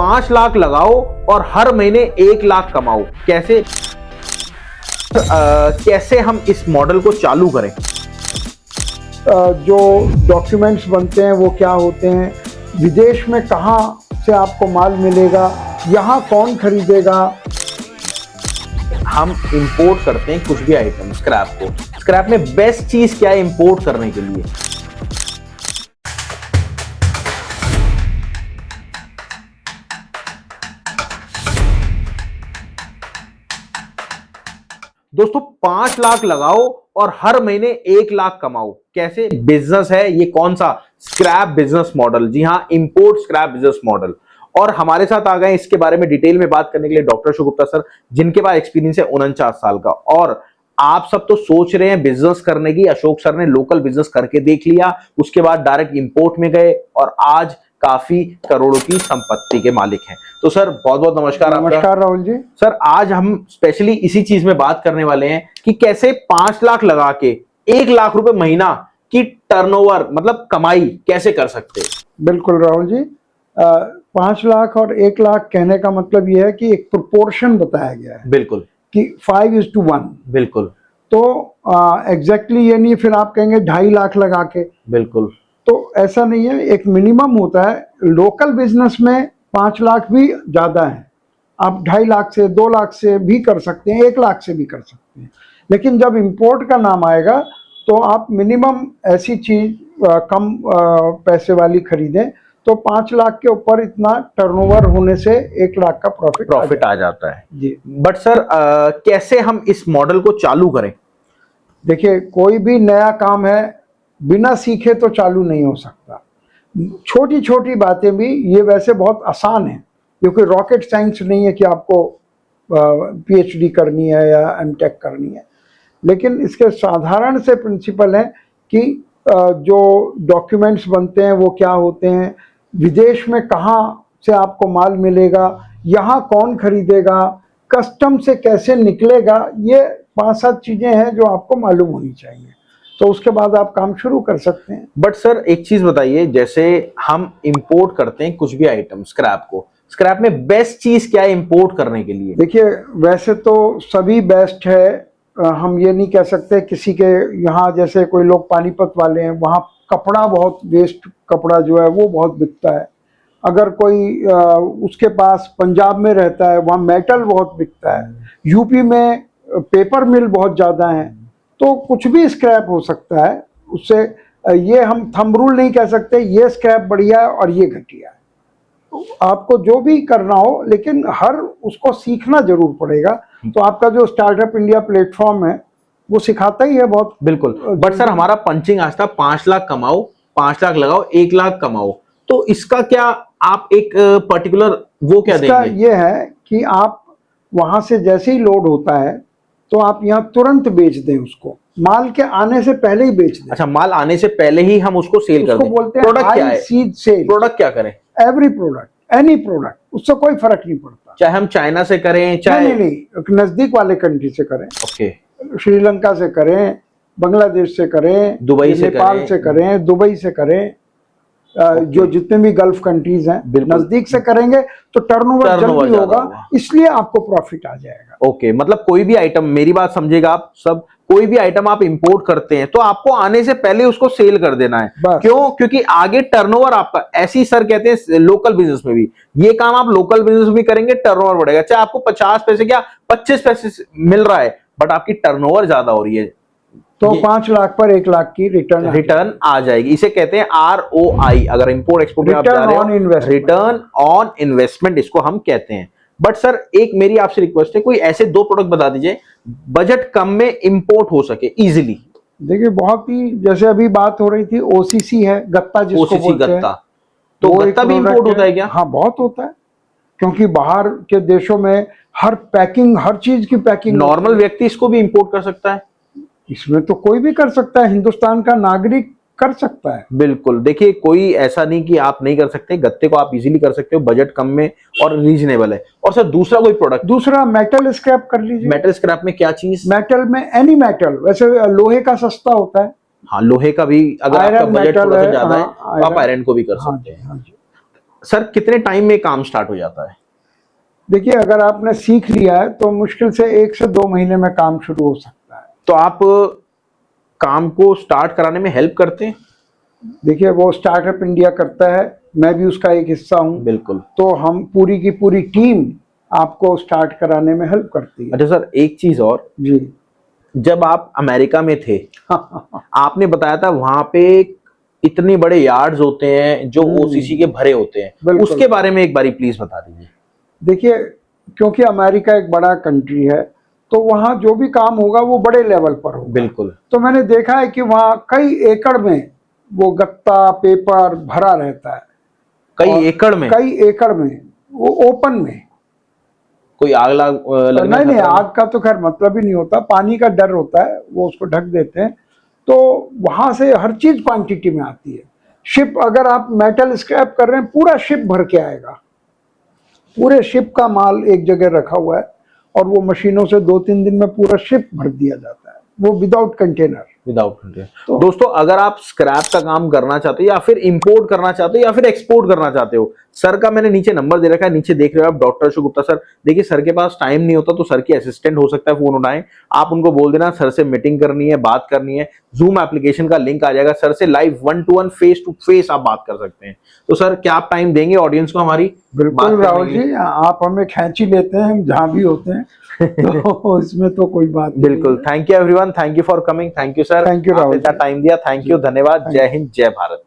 5 लाख लगाओ और हर महीने 1 लाख कमाओ। कैसे कैसे हम इस मॉडल को चालू करें? जो डॉक्यूमेंट्स बनते हैं वो क्या होते हैं, विदेश में कहाँ से आपको माल मिलेगा, यहाँ कौन खरीदेगा। हम इंपोर्ट करते हैं कुछ भी आइटम, स्क्रैप को। स्क्रैप में बेस्ट चीज क्या है इंपोर्ट करने के लिए? दोस्तों 5 लाख लगाओ और हर महीने 1 लाख कमाओ। कैसे बिजनेस है ये? कौन सा? Scrap business model. जी हाँ, इंपोर्ट स्क्रैप बिजनेस मॉडल। और हमारे साथ आ गए इसके बारे में डिटेल में बात करने के लिए डॉक्टर अशोक गुप्ता सर, जिनके पास एक्सपीरियंस है 49 साल का। और आप सब तो सोच रहे हैं बिजनेस करने की, अशोक सर ने लोकल बिजनेस करके देख लिया, उसके बाद डायरेक्ट इंपोर्ट में गए और आज काफी करोड़ों की संपत्ति के मालिक हैं। तो सर बहुत बहुत नमस्कार। नमस्कार राहुल जी। सर आज हम स्पेशली इसी चीज में बात करने वाले हैं कि कैसे 5 लाख लगा के 1 लाख रुपए महीना की टर्नओवर मतलब कमाई कैसे कर सकते हैं। बिल्कुल राहुल जी, 5 लाख और 1 लाख कहने का मतलब यह है कि एक प्रोपोर्शन बताया गया है। बिल्कुल कि 5:1। बिल्कुल। तो एग्जैक्टली ये नहीं फिर आप कहेंगे 2.5 लाख लगा के। बिल्कुल। तो ऐसा नहीं है, एक मिनिमम होता है। लोकल बिजनेस में 5 लाख भी ज़्यादा है। आप 2.5 लाख से 2 लाख से भी कर सकते हैं, 1 लाख से भी कर सकते हैं। लेकिन जब इंपोर्ट का नाम आएगा तो आप मिनिमम ऐसी चीज़ कम पैसे वाली खरीदें तो 5 लाख के ऊपर इतना टर्नओवर होने से 1 लाख का प्रॉफिट आ जाता है जी। बट सर कैसे हम इस मॉडल को चालू करें? देखिए, कोई भी नया काम है बिना सीखे तो चालू नहीं हो सकता। छोटी छोटी बातें भी, ये वैसे बहुत आसान है क्योंकि रॉकेट साइंस नहीं है कि आपको पीएचडी करनी है या एमटेक करनी है। लेकिन इसके साधारण से प्रिंसिपल है कि जो डॉक्यूमेंट्स बनते हैं वो क्या होते हैं, विदेश में कहाँ से आपको माल मिलेगा, यहाँ कौन खरीदेगा, कस्टम से कैसे निकलेगा, ये 5-7 चीज़ें हैं जो आपको मालूम होनी चाहिए। तो उसके बाद आप काम शुरू कर सकते हैं। बट सर एक चीज बताइए, जैसे हम इंपोर्ट करते हैं कुछ भी आइटम स्क्रैप को, स्क्रैप में बेस्ट चीज क्या है इंपोर्ट करने के लिए? देखिए, वैसे तो सभी बेस्ट है। हम ये नहीं कह सकते किसी के यहाँ, जैसे कोई लोग पानीपत वाले हैं, वहाँ कपड़ा बहुत वेस्ट कपड़ा जो है वो बहुत बिकता है। अगर कोई उसके पास पंजाब में रहता है, वहाँ मेटल बहुत बिकता है। यूपी में पेपर मिल बहुत ज़्यादा है। तो कुछ भी स्क्रैप हो सकता है उससे। ये हम थंब रूल नहीं कह सकते ये स्क्रैप बढ़िया है और ये घटिया है। आपको जो भी करना हो, लेकिन हर उसको सीखना जरूर पड़ेगा। तो आपका जो स्टार्टअप इंडिया प्लेटफॉर्म है वो सिखाता ही है बहुत। बिल्कुल। बट सर हमारा पंचिंग आज था 5 लाख कमाओ, 5 लाख लगाओ, 1 लाख कमाओ। तो इसका क्या आप एक पर्टिकुलर वो क्या इसका देंगे? ये है कि आप वहां से जैसे ही लोड होता है तो आप यहाँ तुरंत बेच दें उसको, माल के आने से पहले ही बेच दें। अच्छा, माल आने से पहले ही हम उसको सेल कर दें। बोलते हैं प्रोडक्ट क्या है? Seed cell. प्रोडक्ट क्या करें? एवरी प्रोडक्ट, एनी प्रोडक्ट, उससे कोई फर्क नहीं पड़ता। चाहे हम चाइना से करें, चाहे नहीं, नजदीक वाले कंट्री से करें। ओके। श्रीलंका से करें, बांग्लादेश से करें, दुबई से नेपाल से करें, दुबई से करें, जो जितने भी गल्फ कंट्रीज हैं, नजदीक से करेंगे तो टर्नओवर जल्दी होगा, इसलिए आपको प्रॉफिट आ जाएगा। ओके, मतलब कोई भी आइटम, मेरी बात समझेगा आप सब, कोई भी आइटम आप इंपोर्ट करते हैं तो आपको आने से पहले उसको सेल कर देना है। क्यों? क्योंकि आगे टर्नओवर आपका, ऐसी सर कहते हैं लोकल बिजनेस में भी, ये काम आप लोकल बिजनेस भी करेंगे टर्नओवर बढ़ेगा। चाहे आपको 50 पैसे क्या 25 पैसे मिल रहा है बट आपकी टर्नओवर ज्यादा हो रही है तो 5 लाख पर 1 लाख की रिटर्न आ जाएगी। इसे कहते हैं ROI। अगर इंपोर्ट एक्सपोर्ट में आप जा रहे हो, रिटर्न ऑन इन्वेस्टमेंट इसको हम कहते हैं। बट सर एक मेरी आपसे रिक्वेस्ट है, कोई ऐसे 2 प्रोडक्ट बता दीजिए बजट कम में इंपोर्ट हो सके इजीली। देखिए, बहुत ही, जैसे अभी बात हो रही थी OCC है, गत्ता जिसको बोलते हैं। तो गत्ता भी इंपोर्ट होता है क्या? हाँ, बहुत होता है, क्योंकि बाहर के देशों में हर पैकिंग, हर चीज की पैकिंग। नॉर्मल व्यक्ति इसको भी इंपोर्ट कर सकता है? इसमें तो कोई भी कर सकता है, हिंदुस्तान का नागरिक कर सकता है। बिल्कुल। देखिए, कोई ऐसा नहीं कि आप नहीं कर सकते, गत्ते को आप इजीली कर सकते हो, बजट कम में और रीजनेबल है। और सर दूसरा कोई प्रोडक्ट? दूसरा मेटल स्क्रैप कर लीजिए। मेटल स्क्रैप में क्या चीज? मेटल में एनी मेटल, वैसे लोहे का सस्ता होता है। हाँ, लोहे का भी अगर आपका बजट थोड़ा सा ज्यादा है तो आप आयरन को भी कर सकते हैं। हाँ जी। सर कितने टाइम में काम स्टार्ट हो जाता है? देखिए, अगर आपने सीख लिया है तो मुश्किल से 1 से 2 महीने में काम शुरू हो सकता है। तो आप काम को स्टार्ट कराने में हेल्प करते हैं? देखिए, वो स्टार्टअप इंडिया करता है, मैं भी उसका एक हिस्सा हूँ। बिल्कुल। तो हम पूरी की पूरी टीम आपको स्टार्ट कराने में हेल्प करती है। अच्छा सर, एक चीज और, जी। जब आप अमेरिका में थे आपने बताया था वहां पे इतने बड़े यार्ड्स होते हैं जो ओसीसी के भरे होते हैं, बिल्कुल। उसके बारे में एक बारी प्लीज बता दीजिए। देखिए, क्योंकि अमेरिका एक बड़ा कंट्री है तो वहाँ जो भी काम होगा वो बड़े लेवल पर होगा। बिल्कुल। तो मैंने देखा है कि वहाँ कई एकड़ में वो गत्ता पेपर भरा रहता है। कई एकड़ में? कई एकड़ में, वो ओपन में। कोई आग लगने नहीं, आग का तो खैर मतलब ही नहीं होता, पानी का डर होता है, वो उसको ढक देते हैं। तो वहां से हर चीज क्वांटिटी में आती है। शिप, अगर आप मेटल स्क्रैप कर रहे हैं, पूरा शिप भर के आएगा। पूरे शिप का माल एक जगह रखा हुआ है और वो मशीनों से 2-3 दिन में पूरा शिप भर दिया जाता है, वो विदाउट कंटेनर। तो दोस्तों, अगर आप स्क्रैप का काम करना चाहते हो या फिर इंपोर्ट करना चाहते हो या फिर एक्सपोर्ट करना चाहते हो, सर का मैंने नीचे नंबर दे रखा है, नीचे देख रहे हो आप, डॉक्टर अशोक गुप्ता सर। देखिए, सर के पास टाइम नहीं होता तो सर की असिस्टेंट हो सकता है, फोन उठाएं, आप उनको बोल देना सर से मीटिंग करनी है, बात करनी है, जूम एप्लीकेशन का लिंक आ जाएगा, सर से live 1-to-1 face to face आप बात कर सकते हैं। तो सर, क्या आप टाइम देंगे ऑडियंस को हमारी? बिल्कुल राहुल जी, आप हमें खींची लेते हैं, हम जहां भी होते हैं। तो इसमें तो कोई बात नहीं। बिल्कुल। Thank you everyone, thank you for coming. Thank you sir, thank you Rahul, इतना टाइम दिया। थैंक यू, धन्यवाद। जय हिंद, जय भारत।